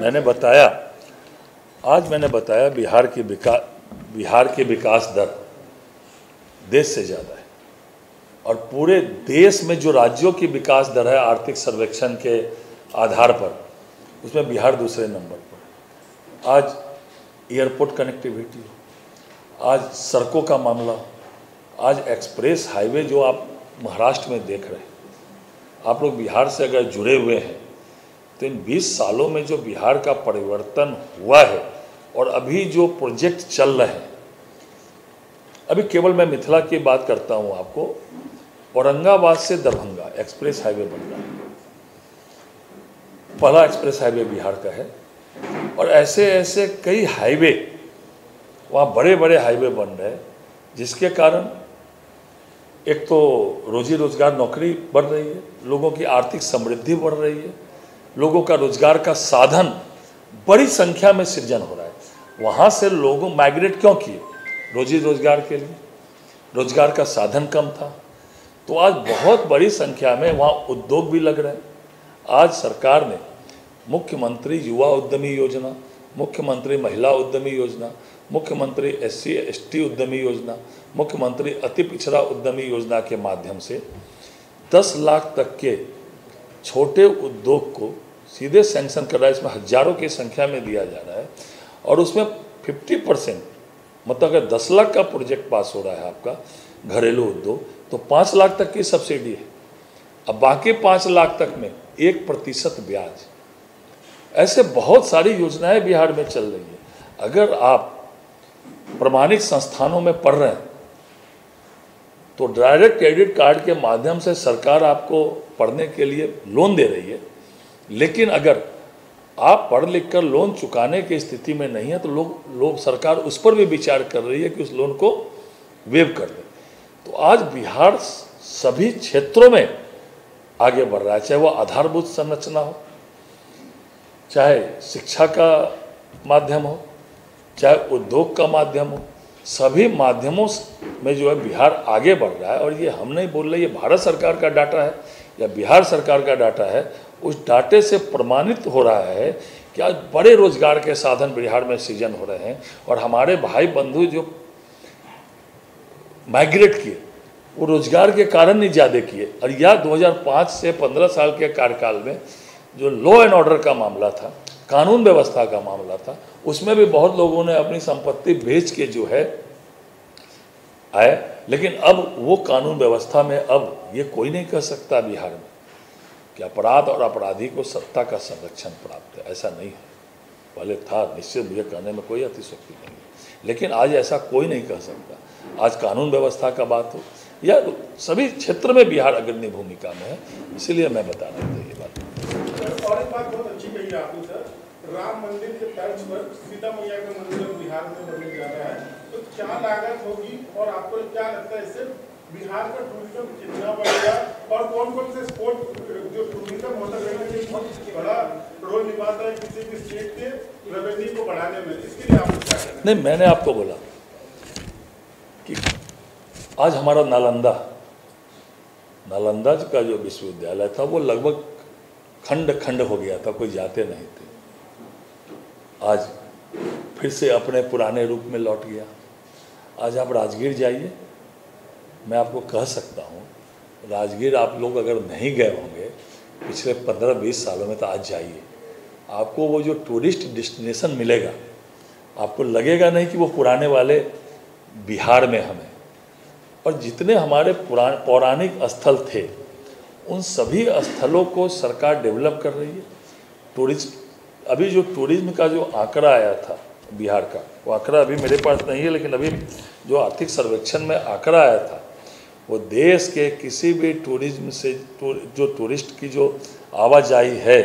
मैंने बताया, आज मैंने बताया बिहार के विकास दर देश से ज़्यादा है, और पूरे देश में जो राज्यों की विकास दर है आर्थिक सर्वेक्षण के आधार पर, उसमें बिहार दूसरे नंबर पर। आज एयरपोर्ट कनेक्टिविटी हो, आज सड़कों का मामला हो, आज एक्सप्रेस हाईवे जो आप महाराष्ट्र में देख रहे हैं, आप लोग बिहार से अगर जुड़े हुए हैं तो इन 20 सालों में जो बिहार का परिवर्तन हुआ है और अभी जो प्रोजेक्ट चल रहे हैं, अभी केवल मैं मिथिला की बात करता हूं आपको, औरंगाबाद से दरभंगा एक्सप्रेस हाईवे बन रहा है, पहला एक्सप्रेस हाईवे बिहार का है। और ऐसे ऐसे कई हाईवे, वहाँ बड़े बड़े हाईवे बन रहे हैं, जिसके कारण एक तो रोजी रोजगार, नौकरी बढ़ रही है, लोगों की आर्थिक समृद्धि बढ़ रही है, लोगों का रोजगार का साधन बड़ी संख्या में सृजन हो रहा है। वहाँ से लोगों माइग्रेट क्यों किए? रोजी रोजगार के लिए, रोजगार का साधन कम था, तो आज बहुत बड़ी संख्या में वहाँ उद्योग भी लग रहे हैं। आज सरकार ने मुख्यमंत्री युवा उद्यमी योजना, मुख्यमंत्री महिला उद्यमी योजना, मुख्यमंत्री SC ST उद्यमी योजना, मुख्यमंत्री अति पिछड़ा उद्यमी योजना के माध्यम से 10 लाख तक के छोटे उद्योग को सीधे सैंक्शन कर रहा है। इसमें हजारों की संख्या में दिया जा रहा है, और उसमें 50%, मतलब अगर 10 लाख का प्रोजेक्ट पास हो रहा है आपका घरेलू उद्योग, तो 5 लाख तक की सब्सिडी है। अब बाकी 5 लाख तक में 1% ब्याज। ऐसे बहुत सारी योजनाएं बिहार में चल रही है। अगर आप प्रमाणित संस्थानों में पढ़ रहे हैं तो डायरेक्ट क्रेडिट कार्ड के माध्यम से सरकार आपको पढ़ने के लिए लोन दे रही है, लेकिन अगर आप पढ़ लिख कर लोन चुकाने की स्थिति में नहीं है तो सरकार उस पर भी विचार कर रही है कि उस लोन को वेव कर दे। तो आज बिहार सभी क्षेत्रों में आगे बढ़ रहा है, चाहे वो आधारभूत संरचना हो, चाहे शिक्षा का माध्यम हो, चाहे उद्योग का माध्यम हो, सभी माध्यमों में जो है बिहार आगे बढ़ रहा है। और ये हम नहीं बोल रहे, ये भारत सरकार का डाटा है या बिहार सरकार का डाटा है। उस डाटे से प्रमाणित हो रहा है कि आज बड़े रोजगार के साधन बिहार में सृजन हो रहे हैं, और हमारे भाई बंधु जो माइग्रेट किए वो रोजगार के कारण नहीं ज़्यादा किए। और यह 2005 से 15 साल के कार्यकाल में जो लॉ एंड ऑर्डर का मामला था, कानून व्यवस्था का मामला था, उसमें भी बहुत लोगों ने अपनी संपत्ति बेच के जो है आए। लेकिन अब वो कानून व्यवस्था में अब ये कोई नहीं कह सकता बिहार में कि अपराध और अपराधी को सत्ता का संरक्षण प्राप्त है, ऐसा नहीं है। पहले था, निश्चित मुझे कहने में कोई अतिशयोक्ति नहीं है, लेकिन आज ऐसा कोई नहीं कह सकता। आज कानून व्यवस्था का बात हो या सभी क्षेत्र में बिहार अग्रणी भूमिका में है, इसलिए मैं बता रहा था ये बात। और एक बात बहुत अच्छी कही आपने सर, राम मंदिर के तर्ज पर सीता मैया का मंदिर बिहार में बनने जा रहा है, तो क्या लागत होगी और आपको क्या लगता है इससे बिहार का टूरिज्म कितना बढ़ेगा, और कौन कौन से स्पोर्ट जो टूरिज्म होता है बहुत बड़ा रोल निभाता है किसी भी स्टेट के रेवेन्यू को बढ़ाने में, इसके लिए आप क्या कहते हैं? नहीं, मैंने आपको बोला कि आज हमारा नालंदा का जो विश्वविद्यालय था वो लगभग खंड खंड हो गया था, कोई जाते नहीं थे। आज फिर से अपने पुराने रूप में लौट गया। आज आप राजगीर जाइए, मैं आपको कह सकता हूँ, राजगीर आप लोग अगर नहीं गए होंगे पिछले 15-20 सालों में, तो आज जाइए, आपको वो जो टूरिस्ट डेस्टिनेशन मिलेगा, आपको लगेगा नहीं कि वो पुराने वाले बिहार में हमें। और जितने हमारे पौराणिक स्थल थे, उन सभी स्थलों को सरकार डेवलप कर रही है। अभी जो टूरिज्म का जो आंकड़ा आया था बिहार का, वो आंकड़ा अभी मेरे पास नहीं है, लेकिन अभी जो आर्थिक सर्वेक्षण में आंकड़ा आया था, वो देश के किसी भी टूरिज्म से जो टूरिस्ट की जो आवाजाही है,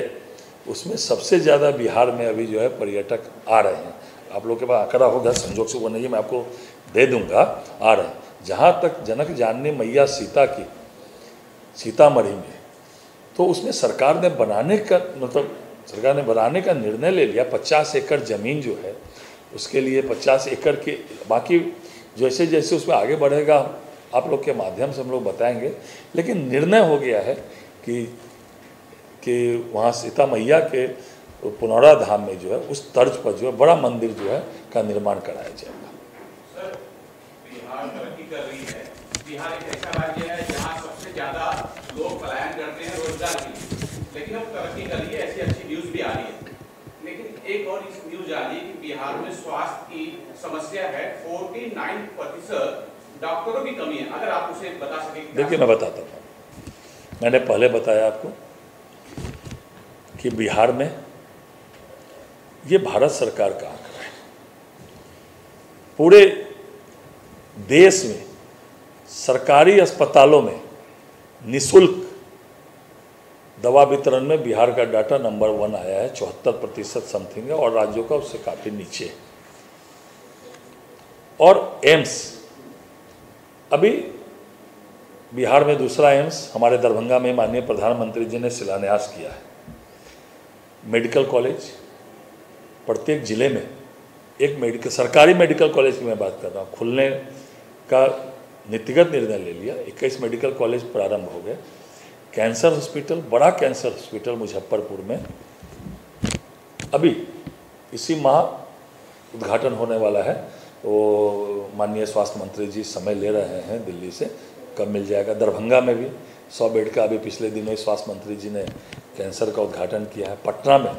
उसमें सबसे ज़्यादा बिहार में अभी जो है पर्यटक आ रहे हैं। आप लोग के पास आंकड़ा होगा, संजोग से वो नहीं है, मैं आपको दे दूँगा, आ रहे हैं। जहाँ तक जनक जाननी मैया सीता की सीतामढ़ी में, तो उसमें सरकार ने बनाने का निर्णय ले लिया। 50 एकड़ ज़मीन जो है उसके लिए 50 एकड़ के, बाकी जैसे जैसे उसमें आगे बढ़ेगा आप लोग के माध्यम से हम लोग बताएंगे, लेकिन निर्णय हो गया है कि वहाँ सीता मैया के पुनौरा धाम में जो है उस तर्ज पर जो है बड़ा मंदिर जो है का निर्माण कराया जाएगा। सर, बिहार तरक्की कर रही है। बिहार एक ऐसा राज्य है जहाँ सबसे ज्यादा लोग पलायन करते हैं रोजगार के लिए, लेकिन अब तरक्की कर रही है, ऐसी अच्छी न्यूज भी आ रही है। लेकिन एक और इस न्यूज आ रही है कि बिहार में स्वास्थ्य की समस्या है, 49% डॉक्टरों की कमी है। अगर आप उसे बता सकें। देखिए, मैं बताता हूँ। मैंने पहले बताया आपको कि बिहार में ये भारत सरकार का आंकड़ा है। पूरे देश में सरकारी अस्पतालों में निःशुल्क दवा वितरण में बिहार का डाटा नंबर 1 आया है, 74% समथिंग है, और राज्यों का उससे काफ़ी नीचे है। और एम्स, अभी बिहार में दूसरा एम्स हमारे दरभंगा में माननीय प्रधानमंत्री जी ने शिलान्यास किया है। मेडिकल कॉलेज प्रत्येक जिले में एक सरकारी मेडिकल कॉलेज की मैं बात कर रहा हूँ, खुलने का नीतिगत निर्णय ले लिया। 21 मेडिकल कॉलेज प्रारंभ हो गए। कैंसर हॉस्पिटल, बड़ा कैंसर हॉस्पिटल मुजफ्फरपुर में अभी इसी माह उद्घाटन होने वाला है। वो माननीय स्वास्थ्य मंत्री जी समय ले रहे हैं दिल्ली से, कब मिल जाएगा। दरभंगा में भी 100 बेड का अभी पिछले दिनों स्वास्थ्य मंत्री जी ने कैंसर का उद्घाटन किया है। पटना में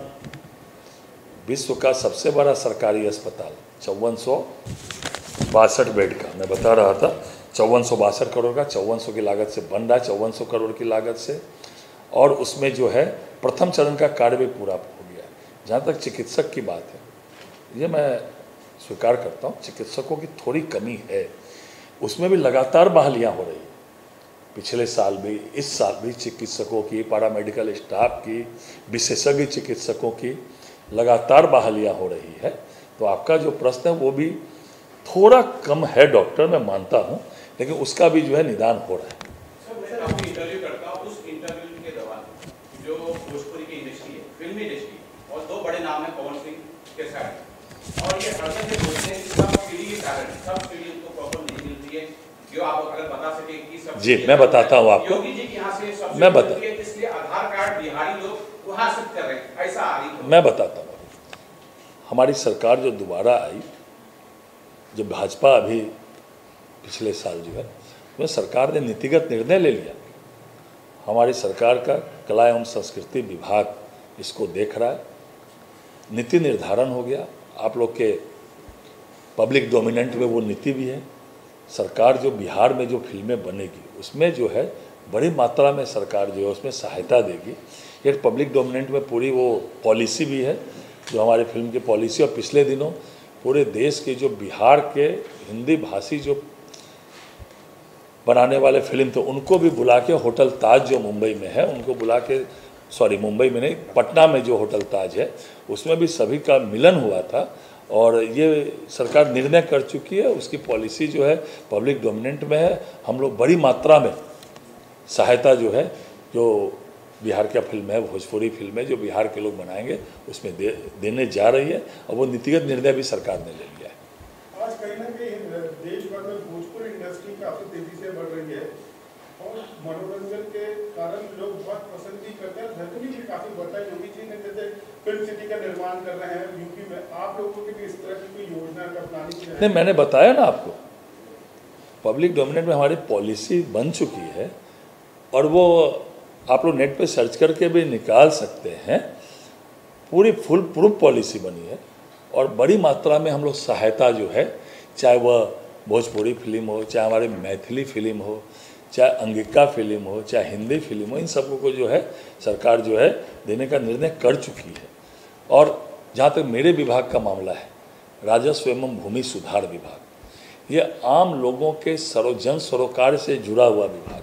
विश्व का सबसे बड़ा सरकारी अस्पताल 5462 बेड का, मैं बता रहा था 5462 करोड़ का, 5400 की लागत से बन रहा है, 5400 करोड़ की लागत से। और उसमें जो है प्रथम चरण का कार्य भी पूरा हो गया है। जहाँ तक चिकित्सक की बात है, ये मैं स्वीकार करता हूँ, चिकित्सकों की थोड़ी कमी है। उसमें भी लगातार बहालियाँ हो रही हैं। पिछले साल भी, इस साल भी चिकित्सकों की, पैरामेडिकल स्टाफ की, विशेषज्ञ चिकित्सकों की लगातार बहालियाँ हो रही है। तो आपका जो प्रश्न है वो भी थोड़ा कम है डॉक्टर, मैं मानता हूँ, लेकिन उसका भी जो है निदान हो रहा है। सर, मैं काफी इंटरव्यू करता हूँ, उस इंटरव्यू के दौरान जो भोजपुरी की इंडस्ट्री है, फिल्मी इंडस्ट्री, और 2 बड़े नाम है पवन सिंह के साथ, और ये हरदम ये बोलते हैं कि सब सीढ़ी के कारण, सब सीढ़ी उनको प्रॉपर नहीं मिलती है। जो आप अगर बता सके कि सब जी, मैं बताता हूँ आपको। योगी जी के यहाँ से सब मैं बता, इसलिए आधार कार्ड बिहारी लोग वहाँ शिफ्ट कर रहे हैं, ऐसा आ रही है। मैं बताता हूँ। हमारी सरकार जो दोबारा आई, जो भाजपा अभी पिछले साल जो है, उसमें सरकार ने नीतिगत निर्णय ले लिया। हमारी सरकार का कला एवं संस्कृति विभाग इसको देख रहा है। नीति निर्धारण हो गया। आप लोग के पब्लिक डोमिनेंट में वो नीति भी है। सरकार जो बिहार में जो फिल्में बनेगी उसमें जो है बड़ी मात्रा में सरकार जो है उसमें सहायता देगी। एक पब्लिक डोमिनेंट में पूरी वो पॉलिसी भी है, जो हमारे फिल्म की पॉलिसी। और पिछले दिनों पूरे देश के जो बिहार के हिंदी भाषी जो बनाने वाले फिल्म थे उनको भी बुला के, होटल ताज जो मुंबई में है उनको बुला के, सॉरी मुंबई में नहीं, पटना में जो होटल ताज है उसमें भी सभी का मिलन हुआ था। और ये सरकार निर्णय कर चुकी है, उसकी पॉलिसी जो है पब्लिक डोमिनेंट में है। हम लोग बड़ी मात्रा में सहायता जो है, जो बिहार का फिल्म है, भोजपुरी फिल्म है जो बिहार के लोग बनाएंगे, उसमें देने जा रही है। और वो नीतिगत निर्णय भी सरकार ने ले लिया है। आज कहीं ना कहीं देश भर में भोजपुरी इंडस्ट्री काफी तेजी से बढ़ रही है और मनोरंजन के कारण लोग बहुत पसंद भी करते हैं। धरती भी काफी बढ़ता है। योगी जी ने जैसे फिल्म सिटी का निर्माण कर रहे हैं यूपी में, आप लोगों की भी इस तरह की कोई योजना का प्लानिंग है? नहीं, मैंने बताया ना आपको, पब्लिक डोमिनेंट में हमारी पॉलिसी बन चुकी है और वो आप लोग नेट पे सर्च करके भी निकाल सकते हैं। पूरी फुल प्रूफ पॉलिसी बनी है और बड़ी मात्रा में हम लोग सहायता जो है, चाहे वह भोजपुरी फिल्म हो, चाहे हमारी मैथिली फिल्म हो, चाहे अंगिका फिल्म हो, चाहे हिंदी फिल्म हो, इन सबको को जो है सरकार जो है देने का निर्णय कर चुकी है। और जहाँ तक मेरे विभाग का मामला है, राजस्व एवं भूमि सुधार विभाग, ये आम लोगों के जन सरोकार से जुड़ा हुआ विभाग।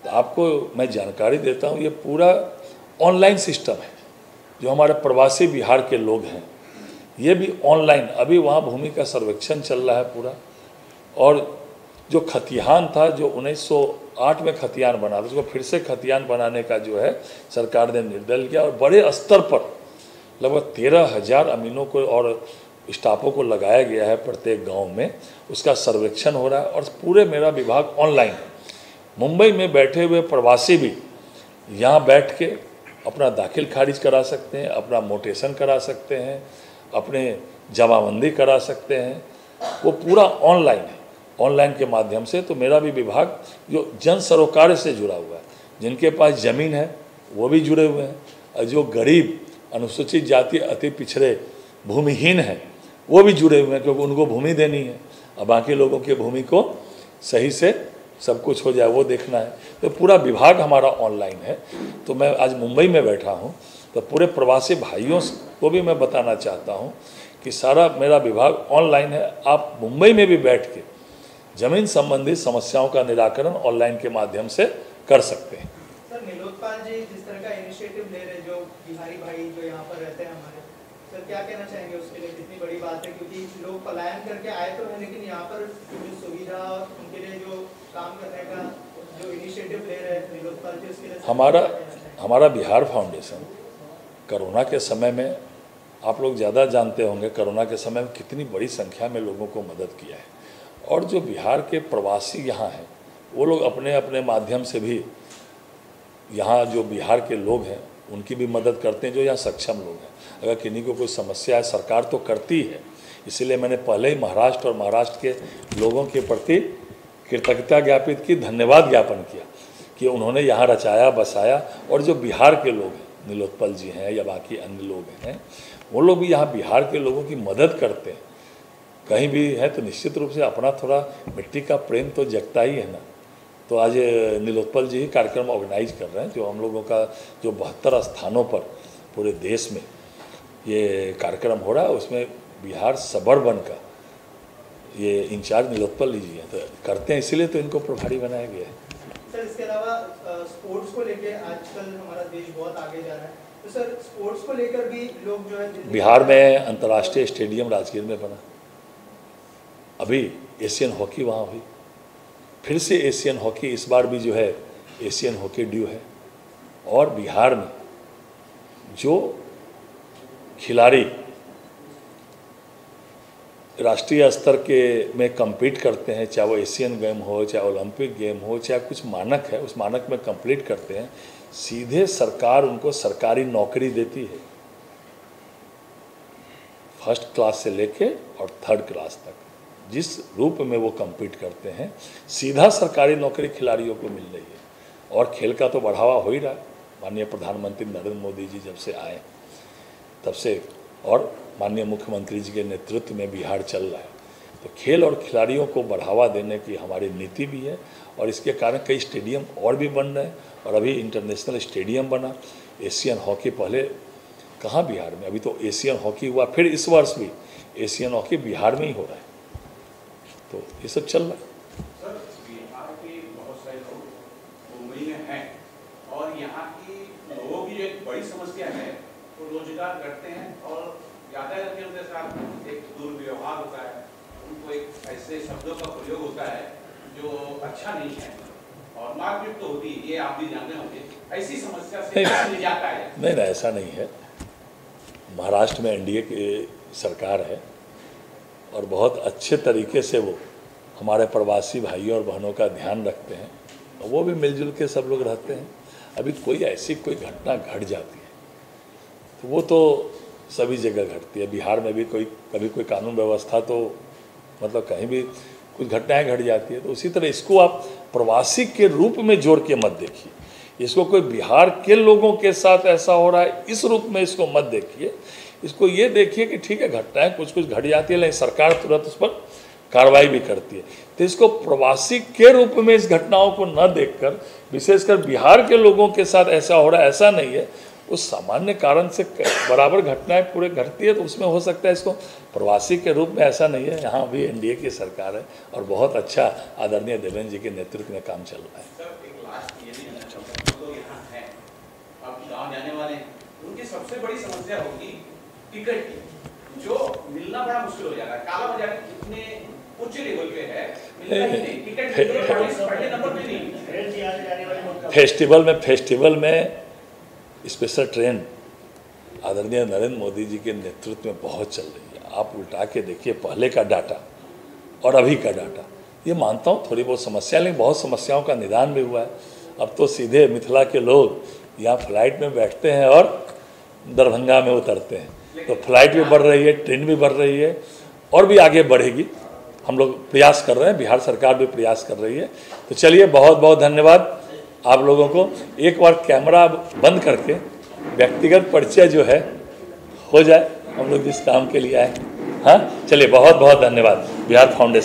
तो आपको मैं जानकारी देता हूँ, ये पूरा ऑनलाइन सिस्टम है। जो हमारे प्रवासी बिहार के लोग हैं ये भी ऑनलाइन, अभी वहाँ भूमि का सर्वेक्षण चल रहा है पूरा। और जो खतियान था, जो 1908 में खतियान बना था, उसको फिर से खतियान बनाने का जो है सरकार ने निर्णय लिया। और बड़े स्तर पर लगभग 13,000 अमीनों को और स्टाफों को लगाया गया है प्रत्येक गांव में। उसका सर्वेक्षण हो रहा है और पूरे मेरा विभाग ऑनलाइन है। मुंबई में बैठे हुए प्रवासी भी यहाँ बैठ के अपना दाखिल खारिज करा सकते हैं, अपना मोटेशन करा सकते हैं, अपने जमाबंदी करा सकते हैं, वो पूरा ऑनलाइन है। ऑनलाइन के माध्यम से तो मेरा भी विभाग जो जन सरोकार से जुड़ा हुआ है, जिनके पास ज़मीन है वो भी जुड़े हुए हैं, और जो गरीब, अनुसूचित जाति, अति पिछड़े, भूमिहीन हैं वो भी जुड़े हुए हैं, क्योंकि उनको भूमि देनी है और बाकी लोगों की भूमि को सही से सब कुछ हो जाए वो देखना है। तो पूरा विभाग हमारा ऑनलाइन है। तो मैं आज मुंबई में बैठा हूँ, तो पूरे प्रवासी भाइयों को भी मैं बताना चाहता हूँ कि सारा मेरा विभाग ऑनलाइन है। आप मुंबई में भी बैठ के जमीन संबंधी समस्याओं का निराकरण ऑनलाइन के माध्यम से कर सकते हैं। सर, नीलोत्पल जी जिस तरह का इनिशिएटिव ले रहे, जो बिहारी भाई जो यहाँ पर रहते हैं हमारे, सर क्या कहना चाहेंगे उसके लिए? कितनी बड़ी बात है, क्योंकि लोग पलायन करके आए तो हैं, लेकिन यहाँ पर जो सुविधा और उनके लिए जो काम करने का जो इनिशिएटिव ले रहे हैं नीलोत्पल जी, उसके लिए हमारा बिहार फाउंडेशन कोरोना के समय में, आप लोग ज़्यादा जानते होंगे, कोरोना के समय में कितनी बड़ी संख्या में लोगों को मदद किया है। और जो बिहार के प्रवासी यहाँ हैं वो लोग अपने अपने माध्यम से भी यहाँ जो बिहार के लोग हैं उनकी भी मदद करते हैं, जो यहाँ सक्षम लोग हैं। अगर किन्हीं को कोई समस्या है, सरकार तो करती है, इसीलिए मैंने पहले ही महाराष्ट्र और महाराष्ट्र के लोगों के प्रति कृतज्ञता ज्ञापित की, धन्यवाद ज्ञापन किया कि उन्होंने यहाँ रचाया बसाया। और जो बिहार के लोग हैं, नीलोत्पल जी हैं या बाकी अन्य लोग हैं, वो लोग भी यहाँ बिहार के लोगों की मदद करते हैं। कहीं भी है तो निश्चित रूप से अपना थोड़ा मिट्टी का प्रेम तो जगता ही है ना। तो आज नीलोत्पल जी ही कार्यक्रम ऑर्गेनाइज कर रहे हैं, जो हम लोगों का जो 72 स्थानों पर पूरे देश में ये कार्यक्रम हो रहा है, उसमें बिहार सबअर्बन का ये इंचार्ज नीलोत्पल जी हैं, तो करते हैं, इसीलिए तो इनको प्रभारी बनाया गया है। सर, इसके अलावा स्पोर्ट्स को लेके आजकल हमारा देश बहुत आगे जा रहा है, तो सर स्पोर्ट्स को लेकर भी लोग जो है, बिहार में अंतर्राष्ट्रीय स्टेडियम राजगीर में बना, अभी एशियन हॉकी वहाँ हुई, फिर से एशियन हॉकी इस बार भी जो है एशियन हॉकी ड्यू है। और बिहार में जो खिलाड़ी राष्ट्रीय स्तर के में compete करते हैं, चाहे वो एशियन गेम हो, चाहे ओलंपिक गेम हो, चाहे कुछ मानक है उस मानक में कंप्लीट करते हैं, सीधे सरकार उनको सरकारी नौकरी देती है, 1st क्लास से लेके और 3rd क्लास तक। जिस रूप में वो compete करते हैं, सीधा सरकारी नौकरी खिलाड़ियों को मिल रही है। और खेल का तो बढ़ावा हो ही रहा है। माननीय प्रधानमंत्री नरेंद्र मोदी जी जब से आए तब से, और माननीय मुख्यमंत्री जी के नेतृत्व में बिहार चल रहा है, तो खेल और खिलाड़ियों को बढ़ावा देने की हमारी नीति भी है। और इसके कारण कई स्टेडियम और भी बन रहे हैं, और अभी इंटरनेशनल स्टेडियम बना। एशियन हॉकी पहले कहाँ बिहार में, अभी तो एशियन हॉकी हुआ, फिर इस वर्ष भी एशियन हॉकी बिहार में ही हो रहा है। तो ये सब चल रहा है। सर, बिहार के बहुत सारे लोग मुंबई में हैं, और यहाँ की लोगों की एक बड़ी समस्या है, वो रोजगार करते हैं और यातायात के उनके साथ एक दुर्व्यवहार होता है, उनको एक ऐसे शब्दों का प्रयोग होता है जो अच्छा नहीं है, और मारपीट तो होती है, ये आप भी जानते होंगे। ऐसी समस्या से नहीं जाता है? नहीं, ऐसा नहीं है। महाराष्ट्र में एनडीए की सरकार है और बहुत अच्छे तरीके से वो हमारे प्रवासी भाइयों और बहनों का ध्यान रखते हैं, और वो भी मिलजुल के सब लोग रहते हैं। अभी कोई ऐसी कोई घटना घट जाती है तो वो तो सभी जगह घटती है। बिहार में भी कभी कोई कानून व्यवस्था तो मतलब कहीं भी कुछ घटनाएं घट जाती है, तो उसी तरह इसको आप प्रवासी के रूप में जोड़ के मत देखिए। इसको कोई बिहार के लोगों के साथ ऐसा हो रहा है इस रूप में इसको मत देखिए। इसको ये देखिए कि ठीक है, घटनाएं कुछ कुछ घट जाती है, लेकिन सरकार तुरंत उस पर कार्रवाई भी करती है। तो इसको प्रवासी के रूप में इस घटनाओं को न देखकर, विशेषकर बिहार के लोगों के साथ ऐसा हो रहा है ऐसा नहीं है, उस सामान्य कारण से बराबर घटनाएं पूरे घटती है, तो उसमें हो सकता है। इसको प्रवासी के रूप में ऐसा नहीं है। यहाँ भी एनडीए की सरकार है और बहुत अच्छा आदरणीय देवेंद्र जी के नेतृत्व में काम चल रहा है। सर, एक लास्ट ये नहीं जानना, जो यहाँ हैं, आप गाँव जाने वाले हैं, उनकी सबसे बड़ी समस्या होगी टिकट की, जो मिलना बड़ा मुश्किल हो जाता है। काला बाजार इतने उच्च लेवल पे है, मिलना ही नहीं, टिकट पहले नंबर पे नहीं। फेस्टिवल में स्पेशल ट्रेन आदरणीय नरेंद्र मोदी जी के नेतृत्व में बहुत चल रही है। आप उल्टा के देखिए पहले का डाटा और अभी का डाटा, ये मानता हूँ थोड़ी बहुत समस्या, लेकिन बहुत समस्याओं का निदान भी हुआ है। अब तो सीधे मिथिला के लोग यहाँ फ्लाइट में बैठते हैं और दरभंगा में उतरते हैं। तो फ्लाइट भी बढ़ रही है, ट्रेन भी बढ़ रही है और भी आगे बढ़ेगी। हम लोग प्रयास कर रहे हैं, बिहार सरकार भी प्रयास कर रही है। तो चलिए, बहुत बहुत धन्यवाद आप लोगों को। एक बार कैमरा बंद करके व्यक्तिगत परिचय जो है हो जाए, हम लोग जिस काम के लिए आए। हाँ, चलिए, बहुत बहुत धन्यवाद बिहार फाउंडेशन।